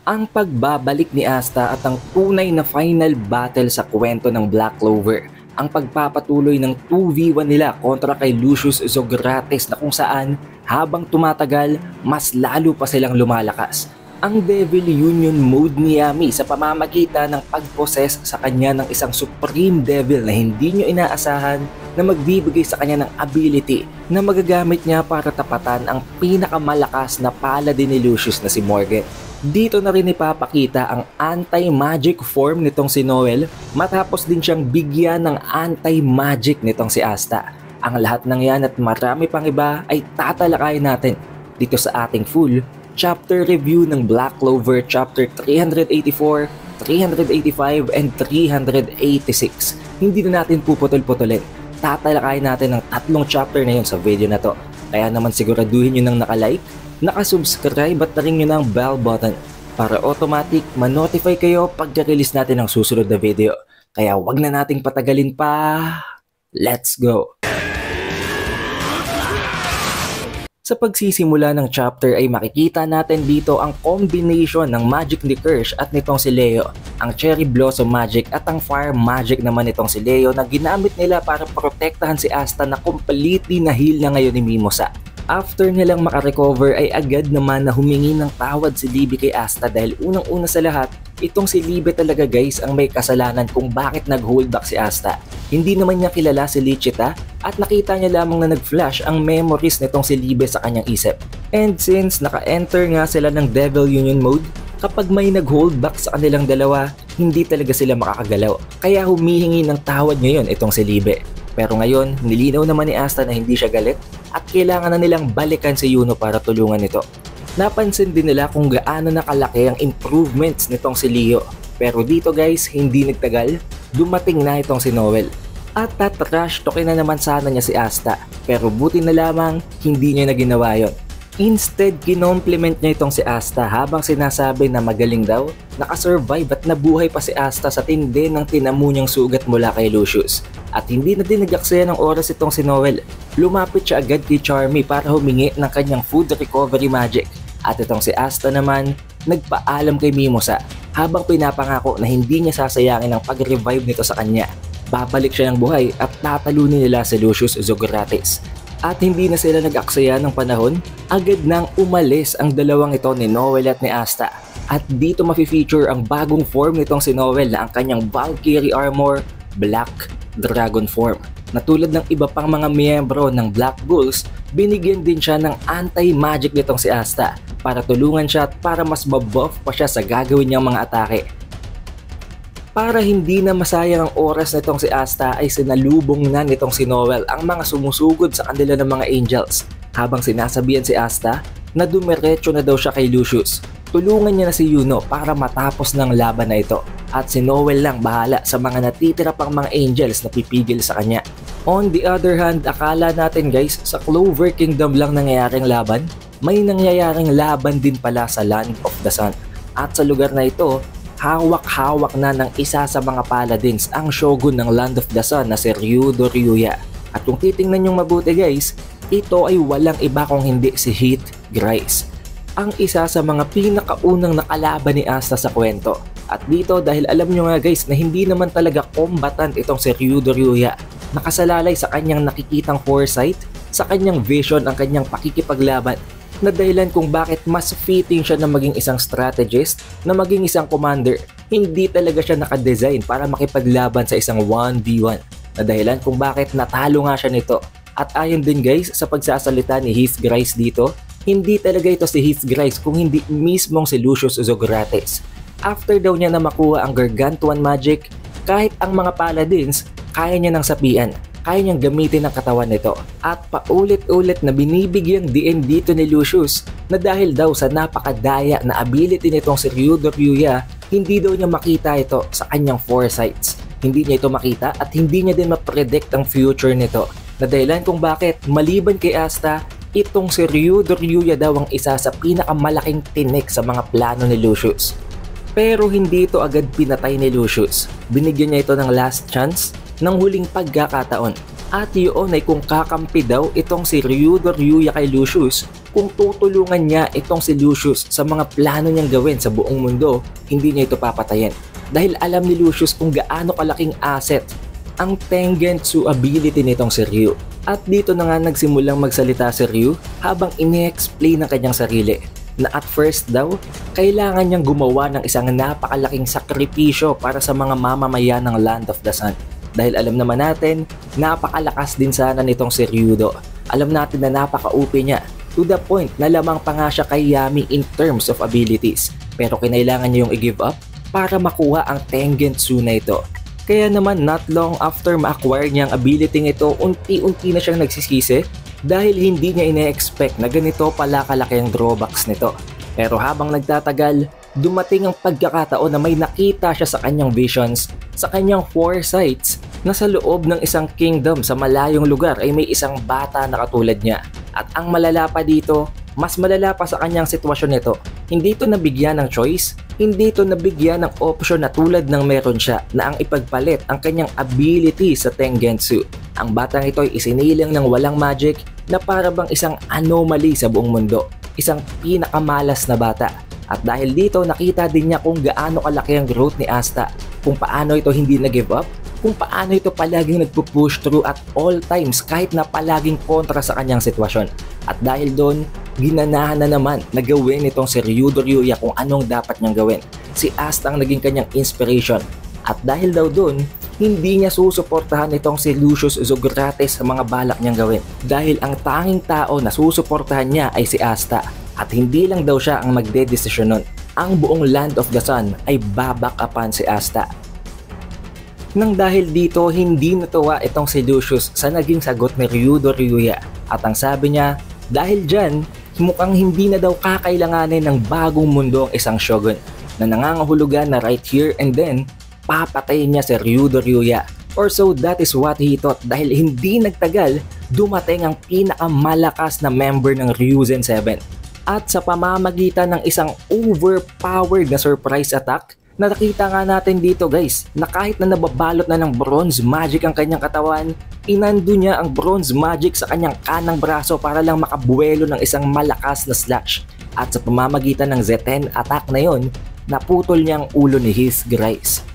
ang pagbabalik ni Asta at ang tunay na final battle sa kwento ng Black Clover. Ang pagpapatuloy ng 2v1 nila kontra kay Lucius Zogrates na kung saan habang tumatagal, mas lalo pa silang lumalakas. Ang Devil Union mode ni Yami sa pamamagitan ng pag-possess sa kanya ng isang Supreme Devil na hindi nyo inaasahan na magbibigay sa kanya ng ability na magagamit niya para tapatan ang pinakamalakas na paladin ni Lucius na si Morgan. Dito na rin ipapakita ang anti-magic form nitong si Noel matapos din siyang bigyan ng anti-magic nitong si Asta. Ang lahat ng yan at marami pang iba ay tatalakayin natin dito sa ating full chapter review ng Black Clover chapter 384, 385, and 386. Hindi na natin puputol-putulin. Tatalakayin natin ang tatlong chapter na yun sa video na to. Kaya naman siguraduhin nyo nang nakalike, nakasubscribe at ring nyo ng bell button para automatic ma-notify kayo pag release natin ang susunod na video. Kaya wag na nating patagalin pa. Let's go! Sa pagsisimula ng chapter ay makikita natin dito ang combination ng magic ni Kirsch at nitong si Leo, ang Cherry Blossom Magic at ang Fire Magic naman nitong si Leo na ginamit nila para protektahan si Asta na completely na heal na ngayon ni Mimosa. After nilang makarecover ay agad naman na humingi ng tawad si Libby kay Asta dahil unang-una sa lahat, itong si Libby talaga guys ang may kasalanan kung bakit nag-hold back si Asta. Hindi naman niya kilala si Lichita at nakita niya lamang na nag-flash ang memories nitong si Libby sa kanyang isip. And since naka-enter nga sila ng Devil Union mode, kapag may nag-hold back sa kanilang dalawa, hindi talaga sila makakagalaw. Kaya humihingi ng tawad ngayon itong si Libby. Pero ngayon, nilinaw naman ni Asta na hindi siya galit at kailangan na nilang balikan si Yuno para tulungan ito. Napansin din nila kung gaano nakalaki ang improvements nitong si Leo. Pero dito guys, hindi nagtagal, dumating na itong si Noel. At tatrash talkin na naman sana niya si Asta, pero buti na lamang hindi niya na ginawa yun. Instead, kinompliment niya itong si Asta habang sinasabi na magaling daw, nakasurvive at nabuhay pa si Asta sa tindi ng tinamu niyang sugat mula kay Lucius. At hindi na din nag-aksaya ng oras itong si Noel. Lumapit siya agad kay Charmy para humingi ng kanyang food recovery magic. At itong si Asta naman, nagpaalam kay Mimosa habang pinapangako na hindi niya sasayangin ang pag-revive nito sa kanya. Babalik siya ng buhay at tatalunin nila si Lucius Zogrates. At hindi na sila nag-aksaya ng panahon, agad nang umalis ang dalawang ito ni Noel at ni Asta. At dito mafe-feature ang bagong form nitong si Noel na ang kanyang Valkyrie Armor, Black Dragon form. Na tulad ng iba pang mga miyembro ng Black Bulls, binigyan din siya ng anti-magic nitong si Asta para tulungan siya at para mas mabuff pa siya sa gagawin niyang mga atake. Para hindi na masayang ang oras nitong si Asta ay sinalubong na nitong si Noel ang mga sumusugod sa kanila ng mga angels habang sinasabihan si Asta na dumiretso na daw siya kay Lucius. Tulungan niya na si Yuno para matapos ng laban na ito at si Noel lang bahala sa mga natitira pang mga angels na pipigil sa kanya. On the other hand, akala natin guys sa Clover Kingdom lang nangyayaring laban, may nangyayaring laban din pala sa Land of the Sun. At sa lugar na ito, hawak-hawak na ng isa sa mga paladins ang shogun ng Land of the Sun na si Ryudo Ryuya. At kung titingnan yung mabuti guys, ito ay walang iba kung hindi si Heath Grice, ang isa sa mga pinakaunang nakalaban ni Asta sa kwento. At dito dahil alam nyo nga guys na hindi naman talaga combatant itong si Ryudo Ryuya, nakasalalay sa kanyang nakikitang foresight, sa kanyang vision ang kanyang pakikipaglaban, na dahilan kung bakit mas fitting siya na maging isang strategist, na maging isang commander. Hindi talaga siya nakadesign para makipaglaban sa isang 1v1, na dahilan kung bakit natalo nga siya nito. At ayon din guys sa pagsasalita ni Heath Grice dito, hindi talaga ito si Heath Grice kung hindi mismong si Lucius Zogrates. After daw niya na makuha ang Gargantuan Magic, kahit ang mga paladins, kaya niya nang sapian. Kaya niyang gamitin ang katawan nito at paulit-ulit na binibigyan din dito ni Lucius na dahil daw sa napakadaya na ability nitong si Ryudo Ryuya, hindi daw niya makita ito sa kanyang foresights. Hindi niya ito makita at hindi niya din ma-predict ang future nito, na dahilan kung bakit maliban kay Asta, itong si Ryudo Ryuya daw ang isa sa pinakamalaking tinik sa mga plano ni Lucius. Pero hindi ito agad pinatay ni Lucius. Binigyan niya ito ng last chance, ng huling pagkakataon At yun ay kung kakampi daw itong si Ryudo Ryuya kay Lucius, kung tutulungan niya itong si Lucius sa mga plano niyang gawin sa buong mundo, hindi niya ito papatayin. Dahil alam ni Lucius kung gaano kalaking asset ang Tengensu ability nitong si Ryu. At dito na nga nagsimulang magsalita si Ryu habang ini-explain ang kanyang sarili na at first daw, kailangan niyang gumawa ng isang napakalaking sakripisyo para sa mga mamamayan ng Land of the Sun. Dahil alam naman natin, napakalakas din sana nitong si Ryudo. Alam natin na napaka-OP niya, to the point na lamang pa nga siya kay Yami in terms of abilities. Pero kinailangan niya yung i-give up para makuha ang Tengensu na ito. Kaya naman not long after ma-acquire niya ang ability ito, unti-unti na siyang nagsisisi dahil hindi niya ine-expect na ganito pala kalaki ang drawbacks nito. Pero habang nagtatagal, dumating ang pagkakataon na may nakita siya sa kanyang visions, sa kanyang foresights, na sa loob ng isang kingdom sa malayong lugar ay may isang bata na katulad niya. At ang malala pa dito, mas malala pa sa kanyang sitwasyon nito, hindi ito nabigyan ng choice, hindi ito nabigyan ng option na tulad ng meron siya na ang ipagpalit ang kanyang ability sa Tengensu. Ang batang ito ay isinilang ng walang magic na para bang isang anomaly sa buong mundo, isang pinakamalas na bata. At dahil dito nakita din niya kung gaano kalaki ang growth ni Asta, kung paano ito hindi nag-give up, kung paano ito palaging nagpo-push through at all times kahit na palaging kontra sa kanyang sitwasyon. At dahil doon, ginanahan na naman na gawin itong si Ryudo Ryuya kung anong dapat niyang gawin. Si Asta ang naging kanyang inspiration. At dahil daw doon, hindi niya susuportahan itong si Lucius Zograte sa mga balak niyang gawin. Dahil ang tanging tao na susuportahan niya ay si Asta. At hindi lang daw siya ang magdedesisyon nun. Ang buong Land of the Sun ay babakapan si Asta. Nang dahil dito, hindi natuwa itong si Lucius sa naging sagot ni Ryudo Ryuya. At ang sabi niya, dahil dyan, mukhang hindi na daw kakailanganin ng bagong mundo ang isang shogun na nangangahulugan na right here and then, papatayin niya si Ryudo Ryuya. Or so that is what he thought dahil hindi nagtagal, dumating ang pinakamalakas na member ng Ryuzen 7. At sa pamamagitan ng isang overpowered na surprise attack, nakita nga natin dito guys na kahit na nababalot na ng bronze magic ang kanyang katawan, inando niya ang bronze magic sa kanyang kanang braso para lang makabuelo ng isang malakas na slash. At sa pamamagitan ng Z10 attack na yon, naputol niya ang ulo ni His Grace.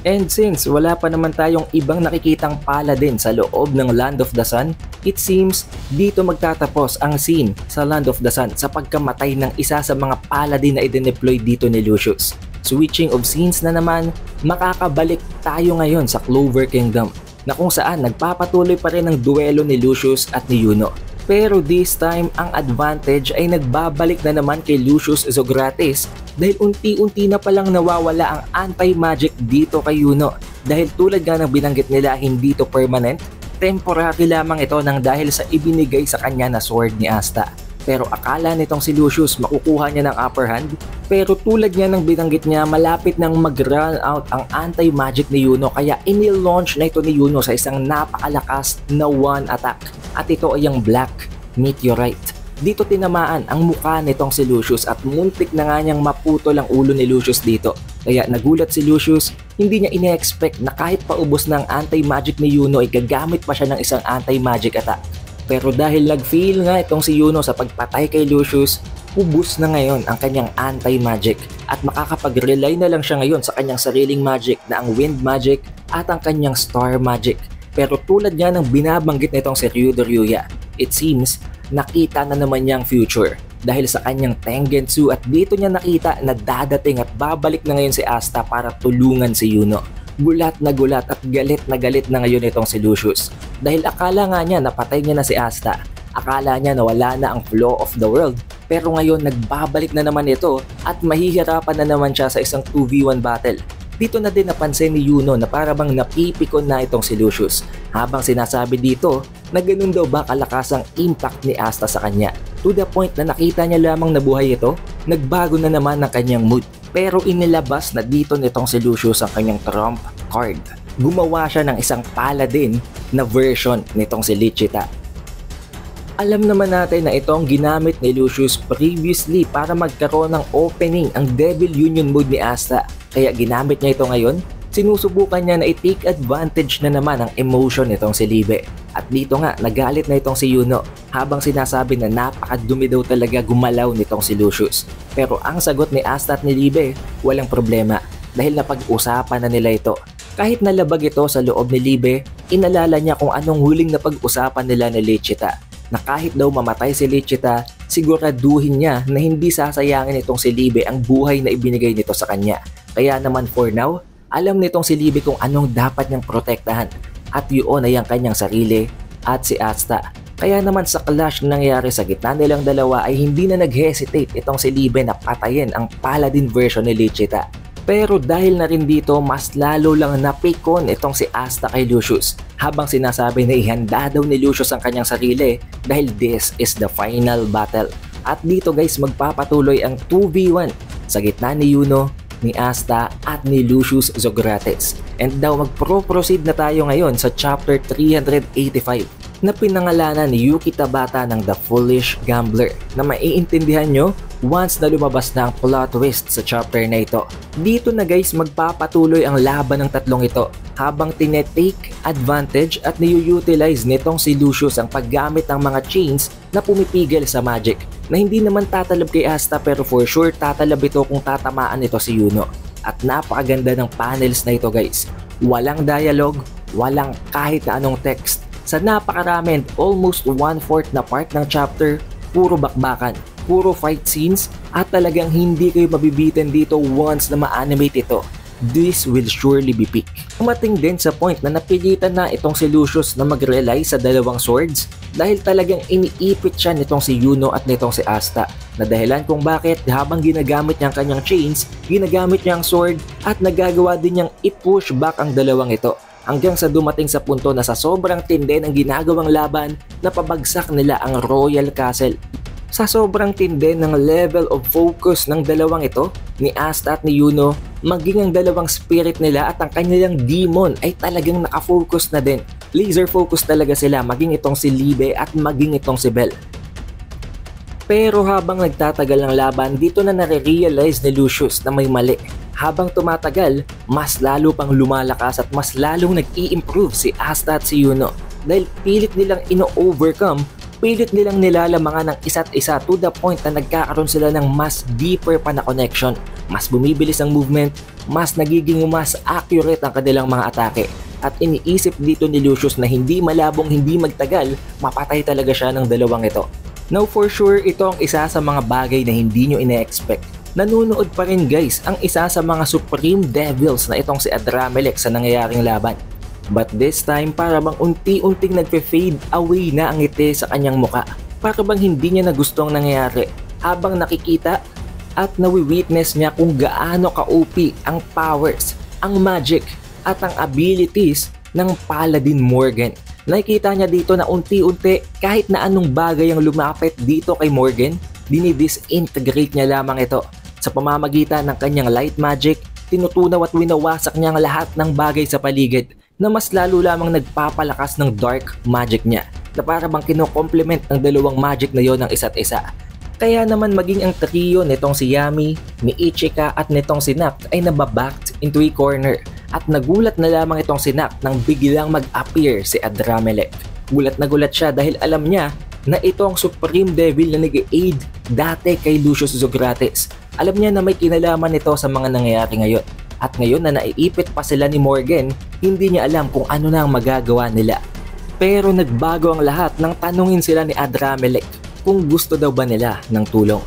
And since wala pa naman tayong ibang nakikitang paladin sa loob ng Land of the Sun, it seems dito magtatapos ang scene sa Land of the Sun sa pagkamatay ng isa sa mga paladin na i-deploy dito ni Lucius. Switching of scenes na naman, makakabalik tayo ngayon sa Clover Kingdom na kung saan nagpapatuloy pa rin ang duelo ni Lucius at ni Yuno. Pero this time, ang advantage ay nagbabalik na naman kay Lucius Zograte dahil unti-unti na palang nawawala ang anti-magic dito kay Yuno. Dahil tulad nga ng binanggit nila, hindi ito permanent, temporary lamang ito nang dahil sa ibinigay sa kanya na sword ni Asta. Pero akala nitong si Lucius makukuha niya ng upper hand, pero tulad niya ng binanggit niya, malapit nang mag-run out ang anti-magic ni Yuno kaya inil-launch na ito ni Yuno sa isang napakalakas na one attack. At ito ay ang Black Meteorite. Dito tinamaan ang mukha nitong si Lucius at muntik na nga niyang maputol ang ulo ni Lucius dito. Kaya nagulat si Lucius, hindi niya ine-expect na kahit paubos ng anti-magic ni Yuno ay gagamit pa siya ng isang anti-magic attack. Pero dahil nag-fail nga itong si Yuno sa pagpatay kay Lucius, ubos na ngayon ang kanyang anti-magic at makakapag-rely na lang siya ngayon sa kanyang sariling magic na ang wind magic at ang kanyang star magic. Pero tulad nga ng binabanggit nitong si Ryudo Ryuya, it seems nakita na naman niya ang future dahil sa kanyang Tengensu at dito niya nakita na dadating at babalik na ngayon si Asta para tulungan si Yuno. Gulat na galit na ngayon itong si Lucius dahil akala nga niya napatay niya na si Asta. Akala niya na wala na ang flow of the world pero ngayon nagbabalik na naman ito at mahihirapan na naman siya sa isang 2v1 battle. Dito na din napansin ni Yuno na para bang napipikon na itong si Lucius habang sinasabi dito na ganun daw ba kalakas ang impact ni Asta sa kanya. To the point na nakita niya lamang na buhay ito, nagbago na naman ang kanyang mood. Pero inilabas na dito nitong si Lucius ang kanyang trump card. Gumawa siya ng isang paladin na version nitong si Lichita. Alam naman natin na ito ang ginamit ni Lucius previously para magkaroon ng opening ang Devil Union mode ni Asta. Kaya ginamit niya ito ngayon. sinusubukan niya na i-take advantage na naman ang emotion nitong si Libe. At dito nga, nagalit na itong si Yuno habang sinasabi na napakadumi daw talaga gumalaw nitong si Lucius. Pero ang sagot ni Asta at ni Libe, walang problema dahil napag-usapan na nila ito. Kahit nalabag ito sa loob ni Libe, inalala niya kung anong huling napag-usapan nila ni Lichita, na kahit daw mamatay si Lichita, siguraduhin niya na hindi sasayangin itong si Libe ang buhay na ibinigay nito sa kanya. Kaya naman for now, alam nitong si Libe kung anong dapat niyang protektahan at yun ay ang kanyang sarili at si Asta. Kaya naman sa clash na nangyari sa gitna nilang dalawa ay hindi na nag-hesitate itong si Libe na patayin ang Paladin version ni Lichita. Pero dahil na rin dito, mas lalo lang napikon itong si Asta kay Lucius habang sinasabi na ihanda daw ni Lucius ang kanyang sarili dahil this is the final battle. At dito guys, magpapatuloy ang 2v1 sa gitna ni Yuno, ni Asta at ni Lucius Zogrates. And daw magpro-proceed na tayo ngayon sa chapter 385 na pinangalanan ni Yuki Tabata ng The Foolish Gambler na maiintindihan nyo once na lumabas na ang plot twist sa chapter na ito. Dito na guys, magpapatuloy ang laban ng tatlong ito habang tinetake advantage at niu-utilize nitong si Lucius ang paggamit ng mga chains na pumipigil sa magic na hindi naman tatalab kay Asta pero for sure tatalab ito kung tatamaan ito si Yuno. At napakaganda ng panels na ito guys. Walang dialogue, walang kahit na anong text. Sa napakarami and almost 1/4 na part ng chapter, puro bakbakan, puro fight scenes at talagang hindi kayo mabibitin dito once na ma-animate ito. This will surely be peak. Umating din sa point na napilitan na itong si Lucius na mag-rely sa dalawang swords dahil talagang iniipit siya nitong si Yuno at nitong si Asta na dahilan kung bakit habang ginagamit niya ang kanyang chains, ginagamit niya ang sword at nagagawa din niyang i-push back ang dalawang ito hanggang sa dumating sa punto na sa sobrang tindi ng ginagawang laban na pabagsak nila ang Royal Castle. Sa sobrang tindi ng level of focus ng dalawang ito, ni Asta at ni Yuno, maging ang dalawang spirit nila at ang kanilang demon ay talagang nakafocus na din. Laser focus talaga sila, maging itong si Libe at maging itong si Bell. Pero habang nagtatagal ang laban, dito na nare-realize ni Lucius na may mali. Habang tumatagal, mas lalo pang lumalakas at mas lalong nag-i-improve si Asta at si Yuno dahil pilit nilang ino-overcome, pilit nilang nilalamangan ng isa't isa to the point na nagkakaroon sila ng mas deeper pa na connection. Mas bumibilis ang movement, mas nagiging mas accurate ang kanilang mga atake. At iniisip dito ni Lucius na hindi malabong hindi magtagal, mapatay talaga siya ng dalawang ito. Now for sure, ito ang isa sa mga bagay na hindi nyo ine-expect. Nanunood pa rin guys ang isa sa mga Supreme Devils na itong si Adramelech sa nangyayaring laban. But this time, para bang unti-unting nagpe-fade away na ang ngiti sa kanyang muka. Para bang hindi niya na gustong nangyayari habang nakikita at nawi-witness niya kung gaano ka-OP ang powers, ang magic at ang abilities ng Paladin Morgan. Nakikita niya dito na unti-unti kahit na anong bagay ang lumapit dito kay Morgan, dinidisintegrate niya lamang ito. Sa pamamagitan ng kanyang light magic, tinutunaw at winawasak niya ang lahat ng bagay sa paligid na mas lalo lamang nagpapalakas ng dark magic niya na para bang kino-complement ng dalawang magic na yon ng isa't isa. Kaya naman maging ang trio nitong si Yami, ni Ichika at nitong si Nact ay nababacked into a corner at nagulat na lamang itong si Nact nang biglang mag-appear si Adramelech. Gulat na gulat siya dahil alam niya na ito ang Supreme Devil na nag-aid dati kay Lucius Zogrates. Alam niya na may kinalaman nito sa mga nangyayari ngayon. At ngayon na naiipit pa sila ni Morgan, hindi niya alam kung ano na ang magagawa nila. Pero nagbago ang lahat nang tanungin sila ni Adramelech kung gusto daw ba nila ng tulong.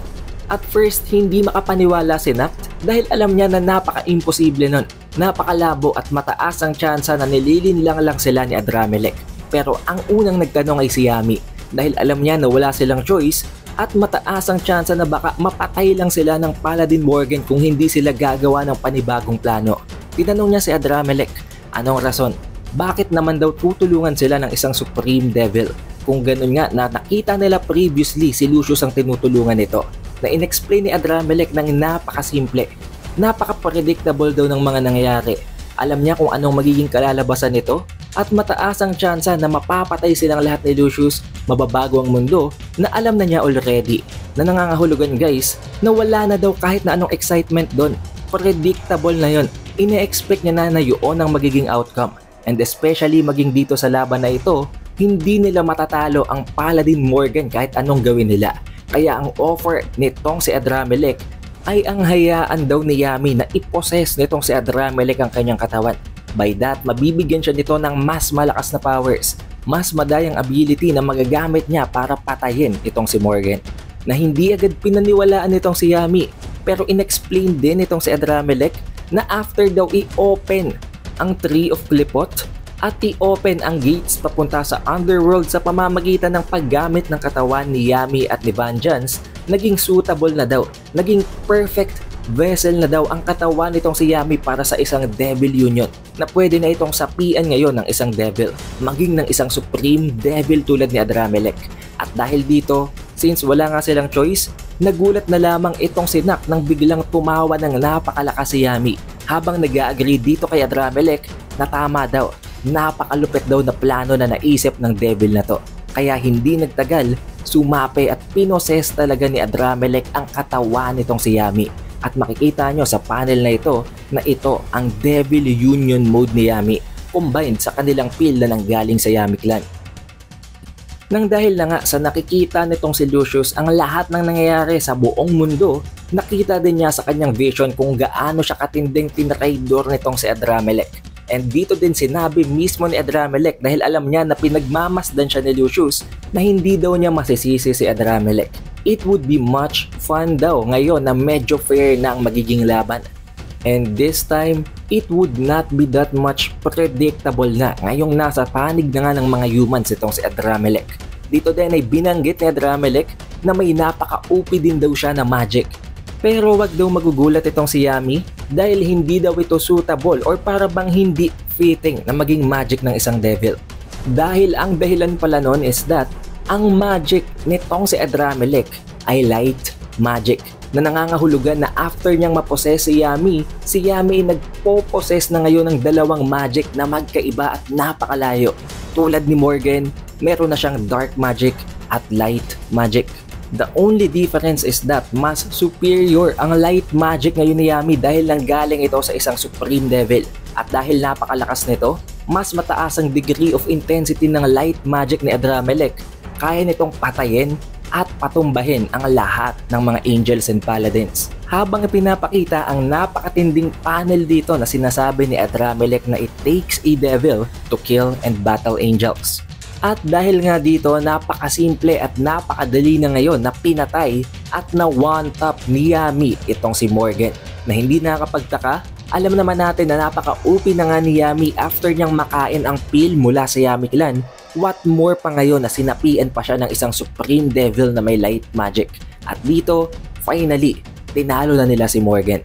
At first, hindi makapaniwala si Nact dahil alam niya na napaka-imposible nun. Napakalabo at mataas ang tsansa na nililinlang lang sila ni Adramelech. Pero ang unang nagtanong ay si Yami dahil alam niya na wala silang choice at mataas ang tsansa na baka mapatay lang sila ng Paladin Morgan kung hindi sila gagawa ng panibagong plano. Tinanong niya si Adramelech, anong rason? Bakit naman daw tutulungan sila ng isang Supreme Devil? Kung ganun nga na nakita nila previously si Lucius ang tinutulungan nito. Na inexplain ni Adramelech ng napakasimple. Napaka-predictable daw ng mga nangyayari. Alam niya kung anong magiging kalalabasan nito at mataas ang tsansa na mapapatay silang lahat ni Lucius, mababago ang mundo na alam na niya already. Na nangangahulugan guys na wala na daw kahit na anong excitement doon. Predictable na yon ine-expect niya na yun ang magiging outcome. And especially maging dito sa laban na ito, hindi nila matatalo ang Paladin Morgan kahit anong gawin nila. Kaya ang offer nitong si Adramelech ay ang hayaan daw ni Yami na iposes nitong si Adramelech ang kanyang katawan. By that, mabibigyan siya nito ng mas malakas na powers, mas madayang ability na magagamit niya para patayin itong si Morgan. Na hindi agad pinaniwalaan nitong si Yami, pero inexplain din itong si Adramelech na after daw i-open ang Tree of Qliphoth at i-open ang gates papunta sa Underworld sa pamamagitan ng paggamit ng katawan ni Yami at ni Vangeance, naging suitable na daw, naging perfect vessel na daw ang katawan nitong si Yami para sa isang Devil Union na pwede na itong sapian ngayon ng isang Devil, maging ng isang Supreme Devil tulad ni Adramelech. At dahil dito, since wala nga silang choice, nagulat na lamang itong si Nak nang biglang tumawa ng napakalakas si Yami habang nag-agree dito kay Adramelech na tama daw, napakalupit daw na plano na naisip ng Devil na to. Kaya hindi nagtagal, sumape at pinoses talaga ni Adramelech ang katawan nitong si Yami. At makikita nyo sa panel na ito ang Devil Union mode ni Yami combined sa kanilang pil na nanggaling sa Yami clan. Nang dahil na nga sa nakikita nitong si Lucius ang lahat ng nangyayari sa buong mundo, nakita din niya sa kanyang vision kung gaano siya katinding tinraidor nitong si Adramelech. And dito din sinabi mismo ni Adramelech dahil alam niya na pinagmamasdan siya ni Lucius na hindi daw niya masisisi si Adramelech. It would be much fun daw ngayon na medyo fair na ang magiging laban. And this time, it would not be that much predictable na ngayong nasa panig na nga ng mga humans itong si Adramelech. Dito din ay binanggit ni Adramelech na may napaka-OP din daw siya na magic. Pero wag daw magugulat itong si Yami dahil hindi daw ito suitable or para bang hindi fitting na maging magic ng isang devil. Dahil ang dahilan pala nun is that ang magic nitong si Adramelech ay light magic na nangangahulugan na after niyang maposes si Yami ay nagpo-possess na ngayon ng dalawang magic na magkaiba at napakalayo. Tulad ni Morgan, meron na siyang dark magic at light magic. The only difference is that mas superior ang light magic ngayon ni Yami dahil nanggaling ito sa isang Supreme Devil. At dahil napakalakas nito, mas mataas ang degree of intensity ng light magic ni Adramelech. Kaya nitong patayin at patumbahin ang lahat ng mga angels and paladins. Habang pinapakita ang napakatinding panel dito na sinasabi ni Adramelech na it takes a devil to kill and battle angels. At dahil nga dito napakasimple at napakadali na ngayon na pinatay at na one-top ni Yami itong si Morgan. Na hindi nakakapagtaka, alam naman natin na napaka-OP na nga ni Yami after niyang makain ang pill mula sa Yami clan. What more pa ngayon na sinapian pa siya ng isang Supreme Devil na may light magic. At dito, finally, tinalo na nila si Morgan.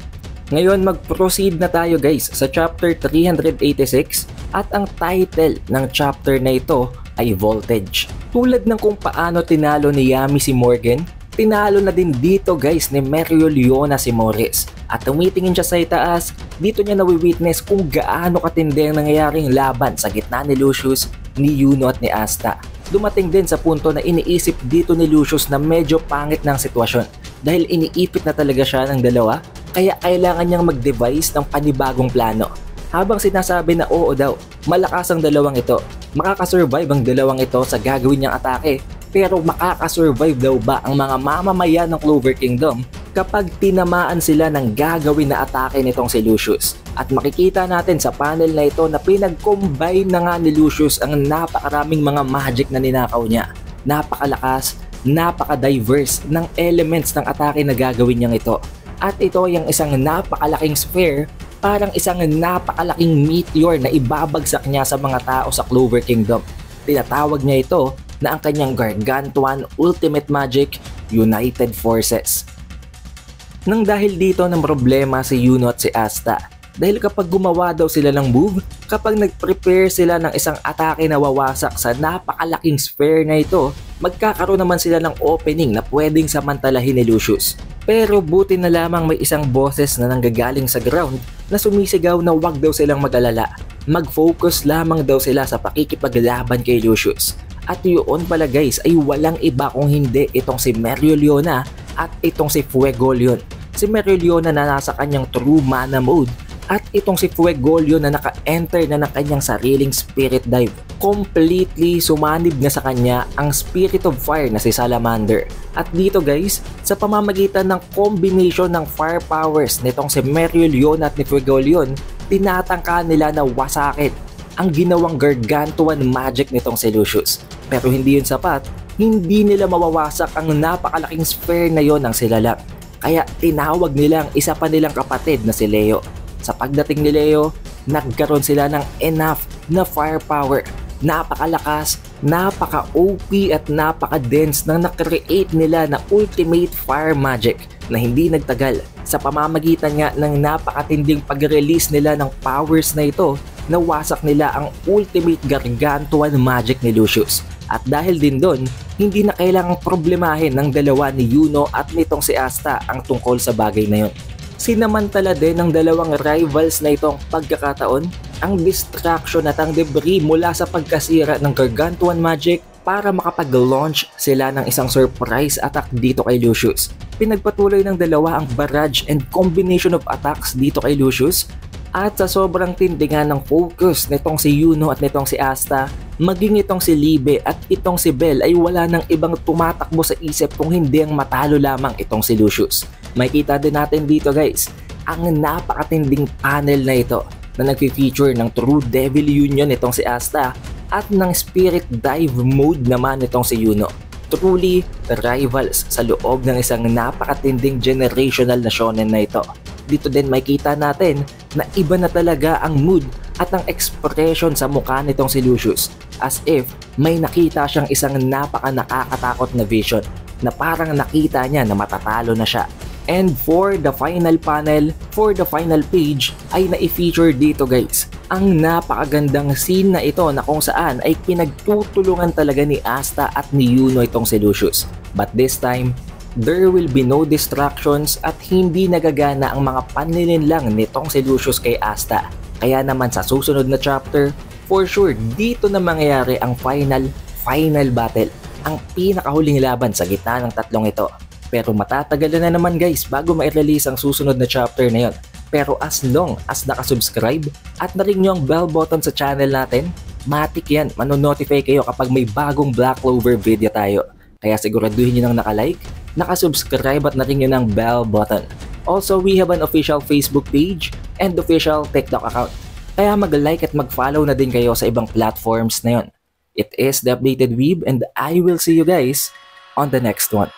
Ngayon mag-proceed na tayo guys sa chapter 386 at ang title ng chapter na ito ay Voltage. Tulad ng kung paano tinalo ni Yami si Morgan, tinalo na din dito guys ni Mereoleona si Morris. At tumitingin siya sa itaas, dito niya nawi-witness kung gaano katindi ang nangyayaring laban sa gitna ni Lucius, ni Yuno at ni Asta. Dumating din sa punto na iniisip dito ni Lucius na medyo pangit ng sitwasyon dahil iniipit na talaga siya ng dalawa kaya kailangan niyang mag-devise ng panibagong plano. Habang sinasabi na oo daw, malakas ang dalawang ito, makakasurvive ang dalawang ito sa gagawin niyang atake. Pero makakasurvive daw ba ang mga mamamayan ng Clover Kingdom kapag tinamaan sila ng gagawin na atake nitong si Lucius? At makikita natin sa panel na ito na pinag-combine na nga ni Lucius ang napakaraming mga magic na ninakaw niya. Napakalakas, napaka-diverse ng elements ng atake na gagawin niyang ito. At ito ay ang isang napakalaking sphere, parang isang napakalaking meteor na ibabagsak niya sa mga tao sa Clover Kingdom. Tinatawag niya ito na ang kanyang Gargantuan Ultimate Magic United Forces. Nang dahil dito ng problema si Yuno at si Asta. Dahil kapag gumawa daw sila ng move, kapag nag-prepare sila ng isang atake na wawasak sa napakalaking sphere na ito, magkakaroon naman sila ng opening na pwedeng samantalahin ni Lucius. Pero buti na lamang may isang boses na nanggagaling sa ground na sumisigaw na wag daw silang mag-alala. Mag-focus lamang daw sila sa pakikipaglaban kay Lucius. At yun pala guys ay walang iba kung hindi itong si Mereoleona at itong si Fuegoleon. Si Mereoleona na nasa kanyang true mana mode At itong si Fuegoleon na naka-enter na ng kanyang sariling Spirit Dive. Completely sumanib na sa kanya ang Spirit of Fire na si Salamander. At dito guys, sa pamamagitan ng combination ng fire powers nitong si Mereoleon at ni Fuegoleon, tinatangka nila na wasakin ang ginawang gargantuan magic nitong si Lucius. Pero hindi yun sapat, hindi nila mawawasak ang napakalaking sphere na yon ng sila lang. Kaya tinawag nila ang isa pa nilang kapatid na si Leo. Sa pagdating ni Leo, nagkaroon sila ng enough na firepower. Napakalakas, napaka-OP at napaka-dense nang na-create nila na ultimate fire magic na hindi nagtagal. Sa pamamagitan nga ng napakatinding pag-release nila ng powers na ito, nawasak nila ang ultimate gargantuan magic ni Lucius. At dahil din doon, hindi na kailangang problemahin ng dalawa ni Yuno at nitong si Asta ang tungkol sa bagay na yon. Sinamantala din ng dalawang rivals na itong pagkakataon ang distraction at ang debris mula sa pagkasira ng gargantuan magic para makapag-launch sila ng isang surprise attack dito kay Lucius. Pinagpatuloy ng dalawa ang barrage and combination of attacks dito kay Lucius. At sa sobrang tindi nga ng focus nitong si Yuno at nitong si Asta, maging itong si Libe at itong si Bell ay wala nang ibang tumatakbo sa isip kung hindi ang matalo lamang itong si Lucius. Makikita din natin dito guys, ang napakatinding panel na ito na nag-feature ng True Devil Union itong si Asta at ng Spirit Dive mode naman itong si Yuno. Truly rivals sa loob ng isang napakatinding generational na shonen na ito. Dito din makikita natin na iba na talaga ang mood at ang expression sa mukha nitong si Lucius, as if may nakita siyang isang napaka-nakakatakot na vision na parang nakita niya na matatalo na siya. And for the final panel, for the final page, ay na-feature dito guys ang napakagandang scene na ito na kung saan ay pinagtutulungan talaga ni Asta at ni Yuno itong si Lucius. But this time, there will be no distractions at hindi nagagana ang mga panininlang nitong si Lucius kay Asta. Kaya naman sa susunod na chapter, for sure dito na mangyayari ang final battle, ang pinakahuling laban sa gitna ng tatlong ito. Pero matatagal na naman guys bago ma-release ang susunod na chapter na yon. Pero as long as nakasubscribe at na-ring nyo ang bell button sa channel natin, matik yan, manonotify kayo kapag may bagong Black Clover video tayo. Kaya siguraduhin nyo nang nakalike, nakasubscribe at na-ring nyo ng bell button. Also, we have an official Facebook page and official TikTok account. Kaya mag-like at mag-follow na din kayo sa ibang platforms na yon. It is The Updated Weeb and I will see you guys on the next one.